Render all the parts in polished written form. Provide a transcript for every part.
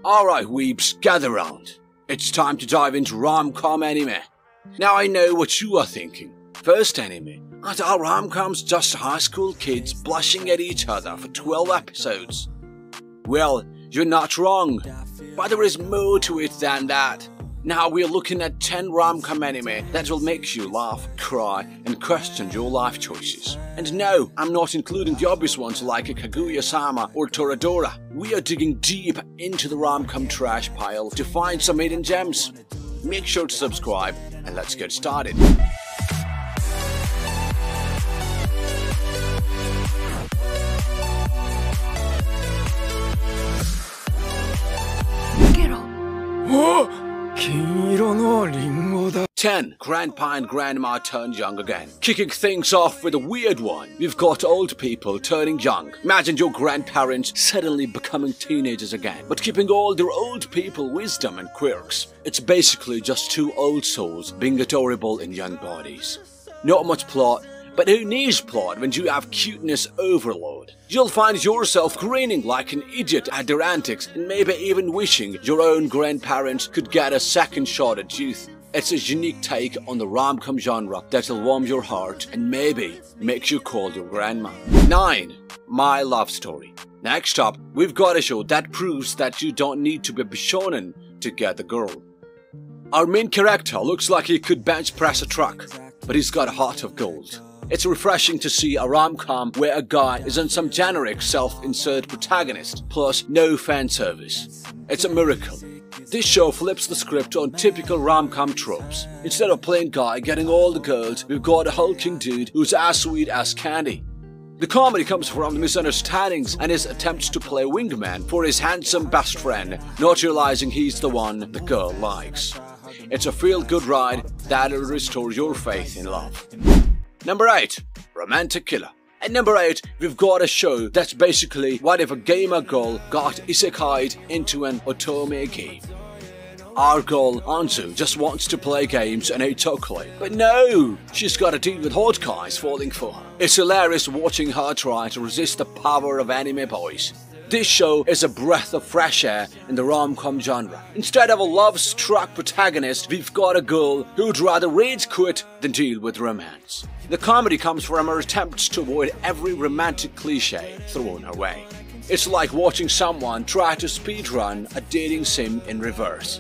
Alright weebs, gather round. It's time to dive into rom-com anime. Now I know what you are thinking. First anime, aren't all rom-coms just high school kids blushing at each other for 12 episodes? Well, you're not wrong, but there is more to it than that. Now we're looking at 10 rom-com anime that will make you laugh, cry, and question your life choices. And no, I'm not including the obvious ones like Kaguya-sama or Toradora. We are digging deep into the rom-com trash pile to find some hidden gems. Make sure to subscribe and let's get started. What? 10. Grandpa and Grandma turn young again. Kicking things off with a weird one, we've got old people turning young. Imagine your grandparents suddenly becoming teenagers again, but keeping all their old people wisdom and quirks. It's basically just two old souls being adorable in young bodies. Not much plot, but who needs plot when you have cuteness overload? You'll find yourself grinning like an idiot at their antics and maybe even wishing your own grandparents could get a second shot at youth. It's a unique take on the rom-com genre that'll warm your heart and maybe make you call your grandma. 9. My Love Story. Next up, we've got a show that proves that you don't need to be bishonen to get the girl. Our main character looks like he could bench press a truck, but he's got a heart of gold. It's refreshing to see a rom-com where a guy isn't some generic self-insert protagonist, plus no fan service. It's a miracle. This show flips the script on typical rom-com tropes. Instead of plain guy getting all the girls, we've got a hulking dude who's as sweet as candy. The comedy comes from the misunderstandings and his attempts to play wingman for his handsome best friend, not realizing he's the one the girl likes. It's a feel-good ride that'll restore your faith in love. Number 8. Romantic Killer. At number 8, we've got a show that's basically what if a gamer girl got isekai'd into an otome game. Our girl, Anzu, just wants to play games and eat chocolate. But no! She's got to deal with hot guys falling for her. It's hilarious watching her try to resist the power of anime boys. This show is a breath of fresh air in the rom-com genre. Instead of a love-struck protagonist, we've got a girl who'd rather rage quit than deal with romance. The comedy comes from her attempts to avoid every romantic cliche thrown her way. It's like watching someone try to speedrun a dating sim in reverse.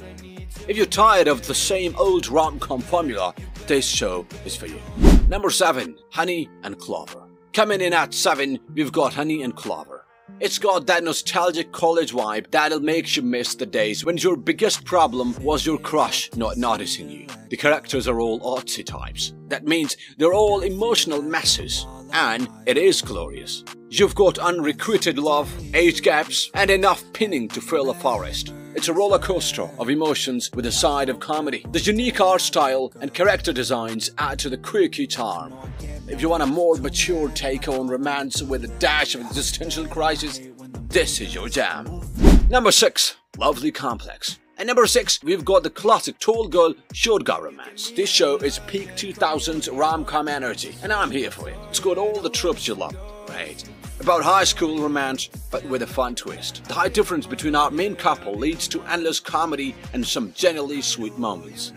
If you're tired of the same old rom-com formula, this show is for you. Number 7. Honey and Clover. Coming in at 7, we've got Honey and Clover. It's got that nostalgic college vibe that'll make you miss the days when your biggest problem was your crush not noticing you. The characters are all artsy types. That means they're all emotional messes. And it is glorious. You've got unrequited love, age gaps, and enough pinning to fill a forest. It's a roller coaster of emotions with a side of comedy. The unique art style and character designs add to the quirky charm. If you want a more mature take on romance with a dash of existential crisis, this is your jam. Number 6. Lovely Complex. At number 6, we've got the classic tall girl, short guy romance. This show is peak 2000s rom-com energy, and I'm here for it. It's got all the tropes you love. Right. About high school romance, but with a fun twist. The high difference between our main couple leads to endless comedy and some genuinely sweet moments.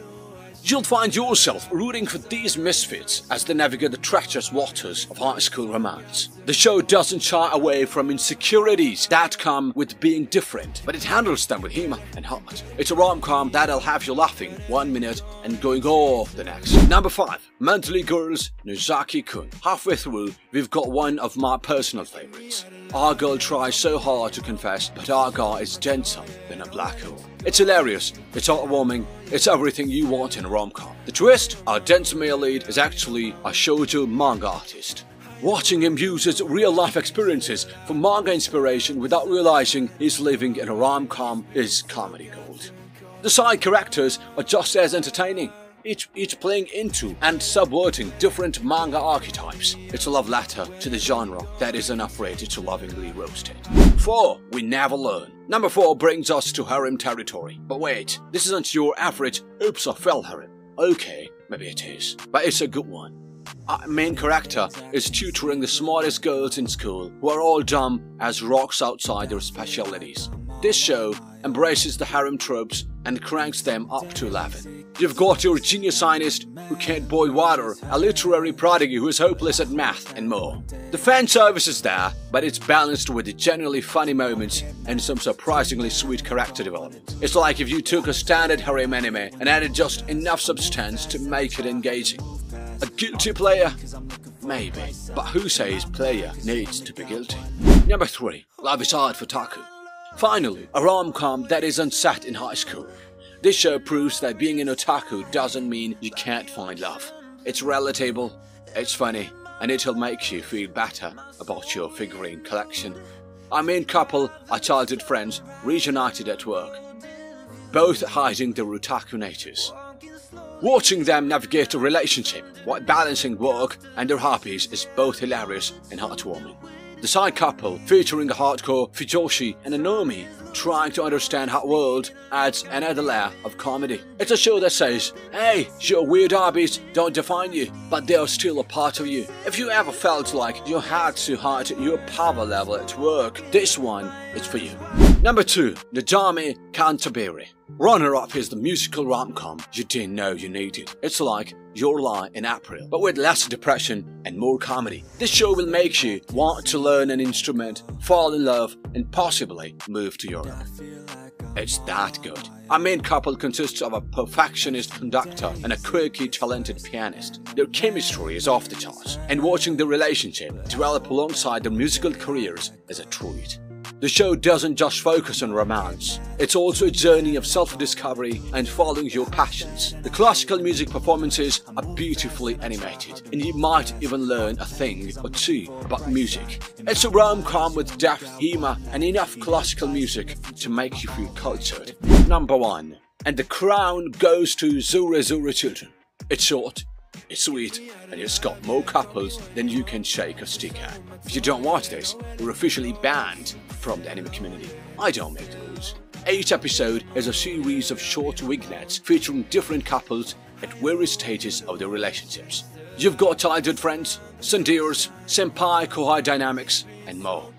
You'll find yourself rooting for these misfits as they navigate the treacherous waters of high school romance. The show doesn't shy away from insecurities that come with being different, but it handles them with humor and heart. It's a rom-com that'll have you laughing 1 minute and going off the next. Number 5. Mly Girls, Nozaki-kun. Halfway through, we've got one of my personal favorites. Our girl tries so hard to confess, but our guy is denser than a black hole. It's hilarious, it's heartwarming, it's everything you want in a rom-com. The twist? Our dense male lead is actually a shoujo manga artist. Watching him use his real-life experiences for manga inspiration without realizing he's living in a rom-com is comedy gold. The side characters are just as entertaining, each playing into and subverting different manga archetypes. It's a love letter to the genre that isn't afraid to lovingly roast it. 4. We Never Learn. Number 4 brings us to harem territory. But wait, this isn't your average oops I fell harem. Okay, maybe it is, but it's a good one. Our main character is tutoring the smartest girls in school who are all dumb as rocks outside their specialities. This show embraces the harem tropes and cranks them up to 11. You've got your genius scientist who can't boil water, a literary prodigy who is hopeless at math, and more. The fan service is there, but it's balanced with the genuinely funny moments and some surprisingly sweet character development. It's like if you took a standard harem anime and added just enough substance to make it engaging. A guilty player? Maybe. But who says player needs to be guilty? Number 3. Lavard for Taku. Finally, a rom-com that isn't set in high school. This show proves that being an otaku doesn't mean you can't find love. It's relatable, it's funny, and it'll make you feel better about your figurine collection. Our main couple are childhood friends reunited at work, both hiding their otaku natures. Watching them navigate a relationship while balancing work and their hobbies is both hilarious and heartwarming. The side couple, featuring a hardcore Fujoshi and a Nomi, trying to understand her world, adds another layer of comedy. It's a show that says, hey, your weird hobbies don't define you, but they're still a part of you. If you ever felt like you had to hide your power level at work, this one is for you. Number 2. Najami Canterbury. Runner-up is the musical rom-com you didn't know you needed. It's like Your Lie in April, but with less depression and more comedy. This show will make you want to learn an instrument, fall in love, and possibly move to Europe. It's that good. Our main couple consists of a perfectionist conductor and a quirky, talented pianist. Their chemistry is off the charts, and watching the relationship develop alongside their musical careers is a treat. The show doesn't just focus on romance, it's also a journey of self-discovery and following your passions. The classical music performances are beautifully animated, and you might even learn a thing or two about music. It's a rom-com with depth, humor, and enough classical music to make you feel cultured. Number 1. And the crown goes to Zura Zura Children. It's short, it's sweet, and it's got more couples than you can shake a stick at. If you don't watch this, you're officially banned from the anime community. I don't make the rules. Each episode is a series of short vignettes featuring different couples at various stages of their relationships. You've got childhood friends, tsunderes, senpai-kohai dynamics, and more.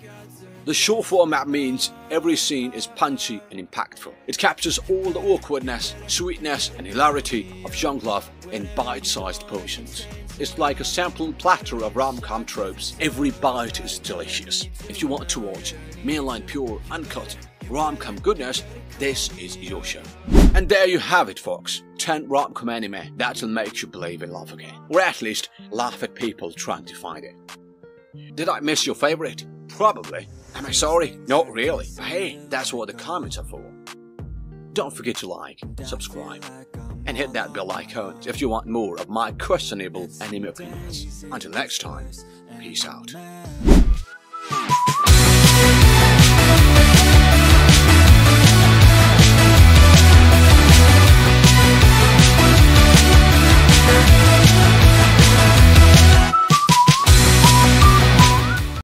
The show format means every scene is punchy and impactful. It captures all the awkwardness, sweetness, and hilarity of young love in bite-sized portions. It's like a sample platter of rom-com tropes. Every bite is delicious. If you want to watch mainline pure, uncut rom-com goodness, this is your show. And there you have it, folks. 10 rom-com anime that'll make you believe in love again. Or at least laugh at people trying to find it. Did I miss your favorite? Probably. Am I sorry? Not really. But hey, that's what the comments are for. Don't forget to like, subscribe, and hit that bell icon if you want more of my questionable anime opinions. Until next time, peace out.